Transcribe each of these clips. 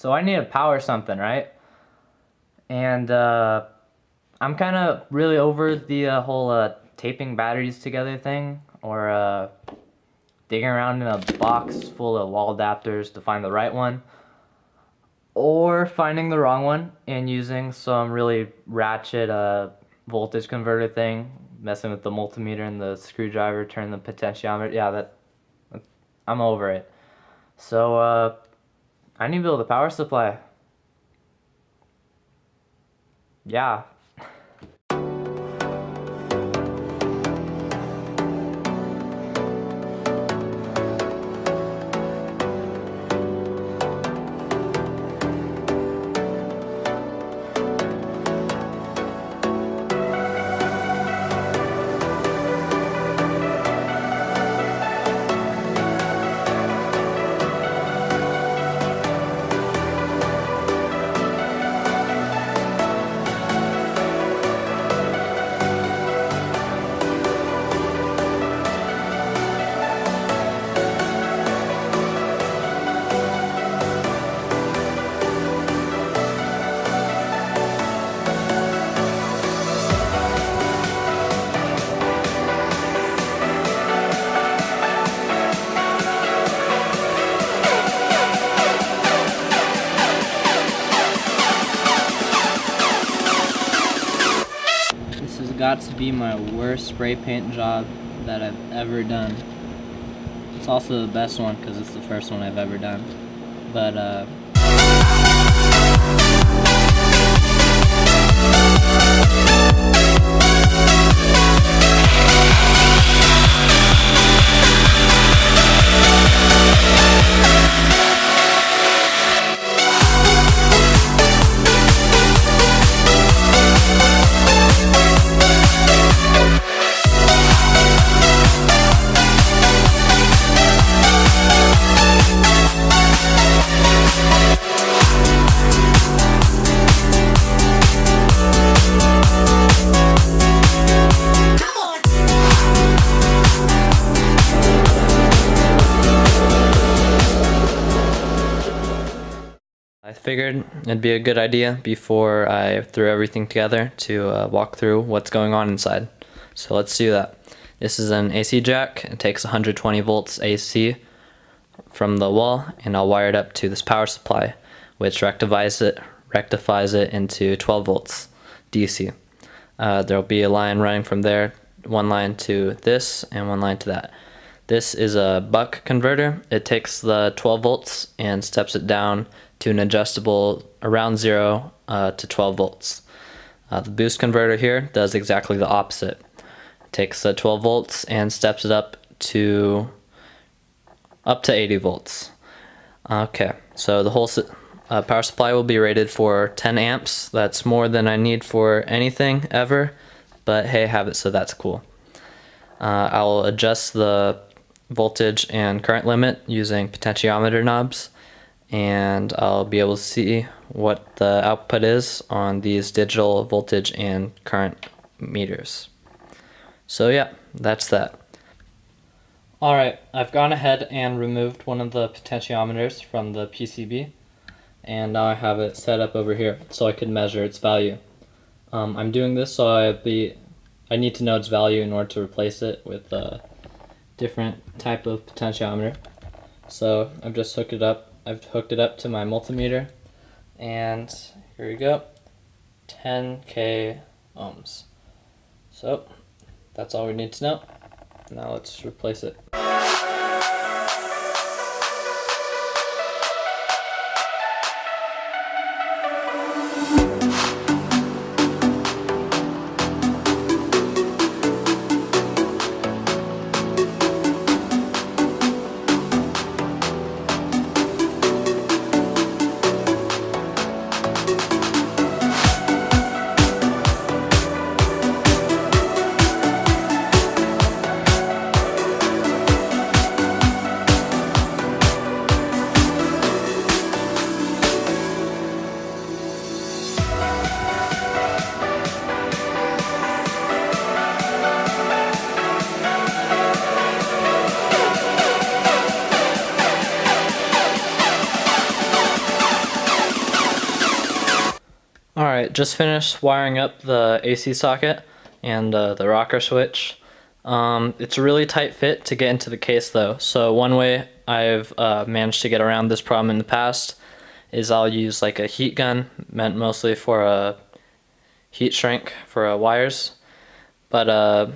So I need to power something, right? And I'm kind of really over the whole taping batteries together thing, or digging around in a box full of wall adapters to find the right one, or finding the wrong one and using some really ratchet voltage converter thing, messing with the multimeter and the screwdriver, turning the potentiometer. Yeah, that I'm over it. So I need to build a power supply. Yeah. This has got to be my worst spray paint job that I've ever done. It's also the best one because it's the first one I've ever done. But I figured it'd be a good idea before I threw everything together to walk through what's going on inside. So let's do that. This is an AC jack. It takes 120 volts AC from the wall, and I'll wire it up to this power supply, which rectifies it into 12 volts DC. There'll be a line running from there, one line to this and one line to that. This is a buck converter. It takes the 12 volts and steps it down to an adjustable around 0 to 12 volts. The boost converter here does exactly the opposite. It takes the 12 volts and steps it up to 80 volts. Okay, so the whole power supply will be rated for 10 amps. That's more than I need for anything ever, but hey, have it, so that's cool. I'll adjust the voltage and current limit using potentiometer knobs, and I'll be able to see what the output is on these digital voltage and current meters. So yeah, that's that. Alright, I've gone ahead and removed one of the potentiometers from the PCB, and now I have it set up over here so I can measure its value. I'm doing this so I need to know its value in order to replace it with a different type of potentiometer. So I've just hooked it up. I've hooked it up to my multimeter, and here we go, 10k ohms. So that's all we need to know. Now let's replace it. Alright, just finished wiring up the AC socket and the rocker switch. It's a really tight fit to get into the case though, so one way I've managed to get around this problem in the past is I'll use like a heat gun, meant mostly for a heat shrink for wires. But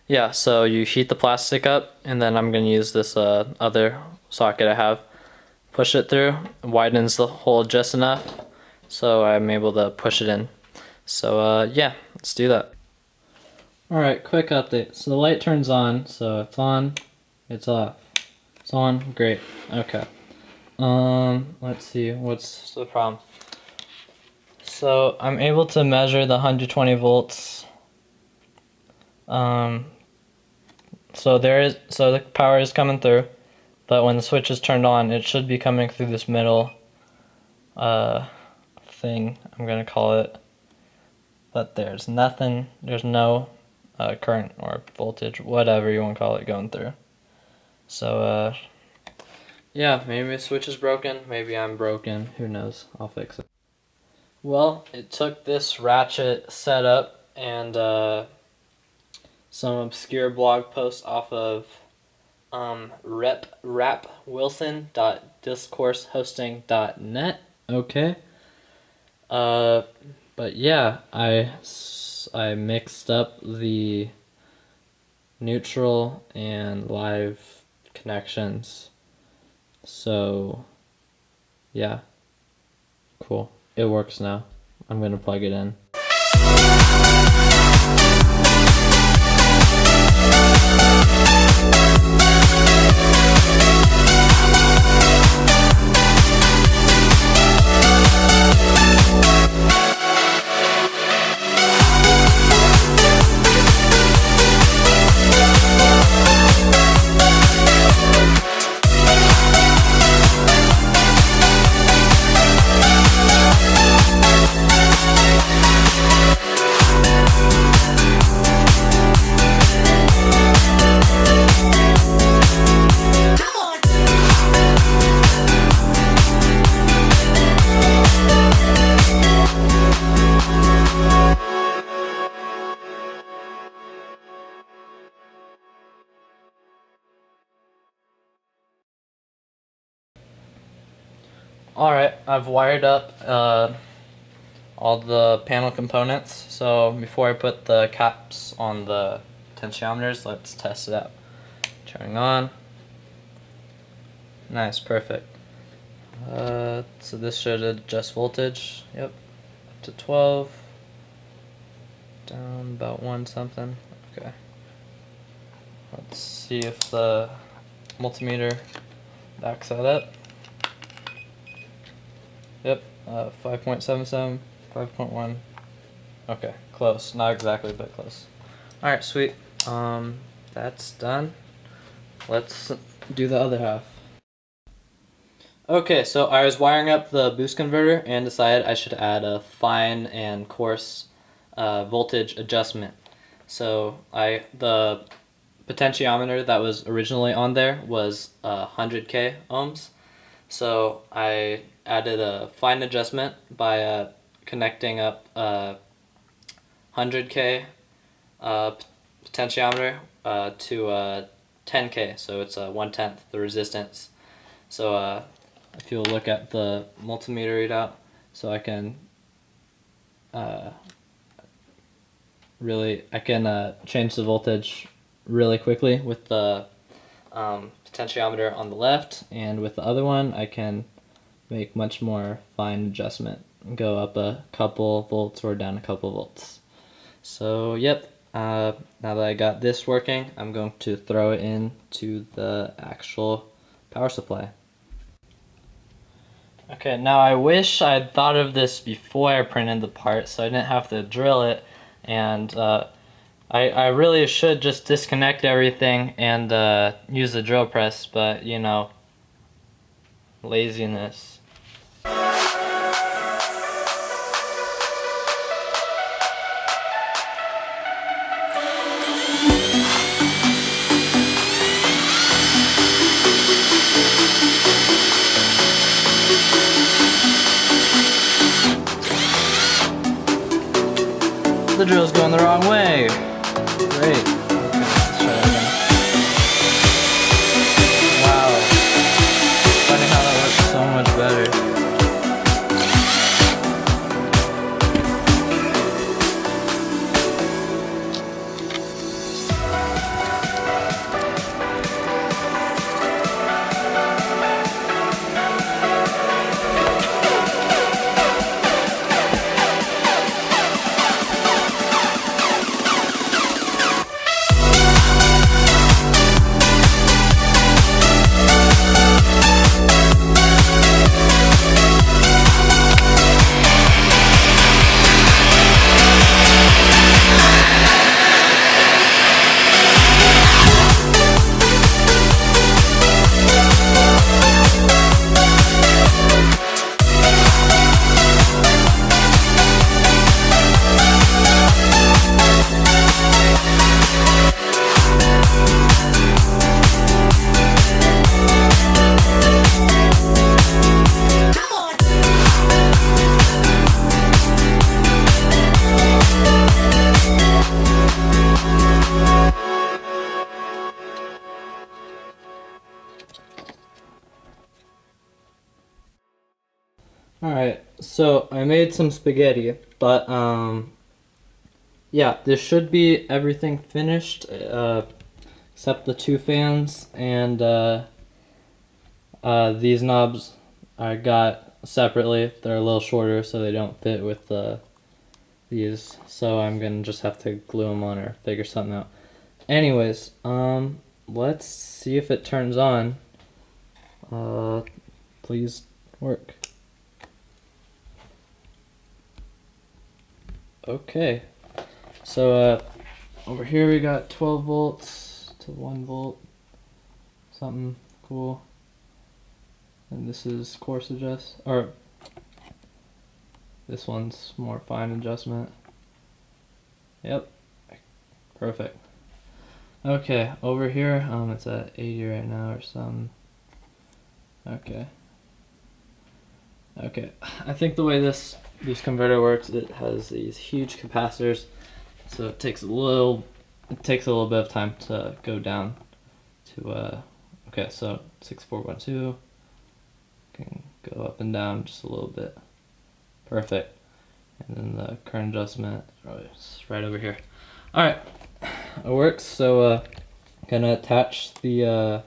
yeah, so you heat the plastic up, and then I'm gonna use this other socket I have, push it through, widens the hole just enough so I'm able to push it in. So yeah, let's do that. Alright, quick update. So the light turns on, so it's on, it's off. It's on, great. Okay. Let's see, what's the problem? So I'm able to measure the 120 volts. So the power is coming through, but when the switch is turned on, it should be coming through this middle thing, I'm gonna call it, but there's nothing, there's no current or voltage, whatever you want to call it, going through. So yeah, maybe the switch is broken, maybe I'm broken, who knows, I'll fix it. Well, it took this ratchet setup and some obscure blog post off of rapwilson.discoursehosting.net. Okay. But yeah, I mixed up the neutral and live connections. So yeah, cool. It works now. I'm gonna plug it in. Alright, I've wired up all the panel components, so before I put the caps on the potentiometers, let's test it out. Turning on. Nice, perfect. So this should adjust voltage, yep, up to 12, down about 1 something, okay. Let's see if the multimeter backs that up. Yep, 5.77, 5.1. Okay, close. Not exactly, but close. Alright, sweet. That's done. Let's do the other half. Okay, so I was wiring up the boost converter and decided I should add a fine and coarse voltage adjustment. So the potentiometer that was originally on there was 100k ohms. So I added a fine adjustment by connecting up 100k potentiometer to 10k, so it's 1/10 the resistance. So if you'll look at the multimeter readout, so I can change the voltage really quickly with the potentiometer on the left, and with the other one I can make much more fine adjustment, go up a couple volts or down a couple volts. So yep, now that I got this working, I'm going to throw it into the actual power supply. Okay, now I wish I'd thought of this before I printed the part so I didn't have to drill it, and I really should just disconnect everything and use the drill press, but you know, laziness. the drill's going the wrong way. Great. Okay, let's try that again. Wow. Funny how that works so much better. Alright, so I made some spaghetti, but yeah, this should be everything finished, except the two fans, and these knobs I got separately. They're a little shorter, so they don't fit with these, so I'm gonna just have to glue them on or figure something out. Anyways, let's see if it turns on. Please work. Okay, so over here we got 12 volts to 1 volt, something cool, and this is coarse adjust, or this one's more fine adjustment. Yep, perfect. Okay, over here, it's at 80 right now or something. Okay, I think the way this converter works, it has these huge capacitors, so it takes a little bit of time to go down to okay, so 6412 can go up and down just a little bit. Perfect. And then the current adjustment is right over here. Alright, it works. So I'm gonna attach the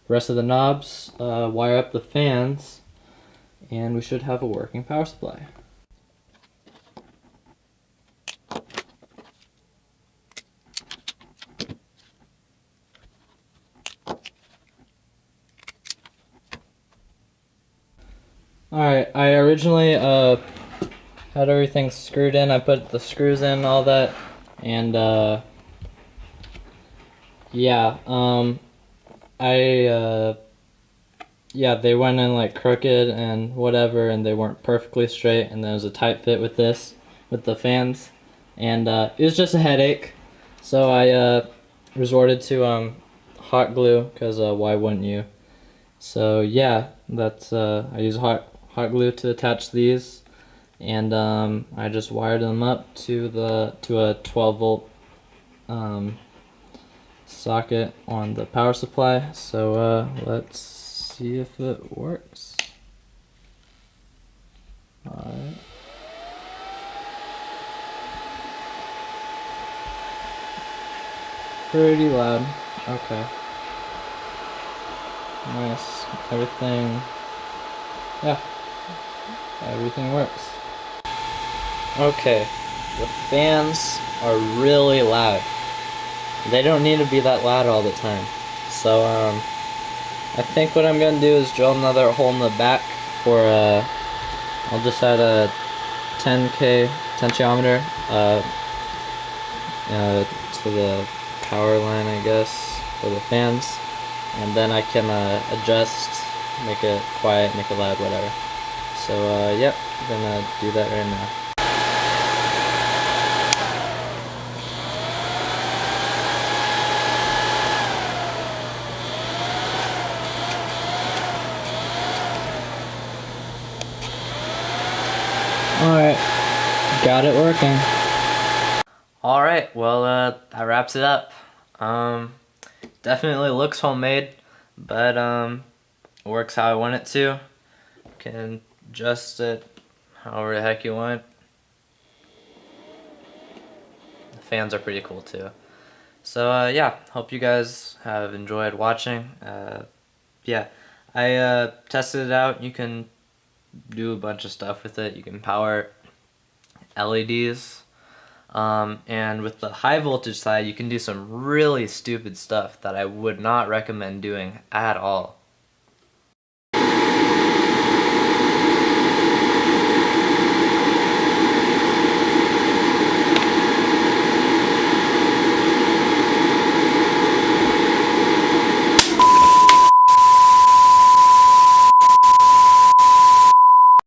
rest of the knobs, wire up the fans, and we should have a working power supply. Alright, I originally had everything screwed in. I put the screws in, all that, and yeah, yeah, they went in like crooked and whatever, and they weren't perfectly straight, and there was a tight fit with this, with the fans, and it was just a headache, so I resorted to hot glue, because why wouldn't you? So yeah, that's I use hot glue to attach these, and I just wired them up to a 12 volt socket on the power supply. So let's see if it works. Alright. Pretty loud. Okay. Nice. Everything. Yeah. Everything works. Okay. The fans are really loud. They don't need to be that loud all the time. So I think what I'm gonna do is drill another hole in the back for I'll just add a 10K potentiometer to the power line, I guess, for the fans, and then I can adjust, make it quiet, make it loud, whatever. So yep, I'm gonna do that right now. Alright, got it working. All right, well, that wraps it up. Um, Definitely looks homemade, but works how I want it to. Can adjust it however the heck you want. The fans are pretty cool too. So yeah, hope you guys have enjoyed watching. Yeah, I tested it out. You can do a bunch of stuff with it. You can power LEDs. And with the high voltage side, you can do some really stupid stuff that I would not recommend doing at all.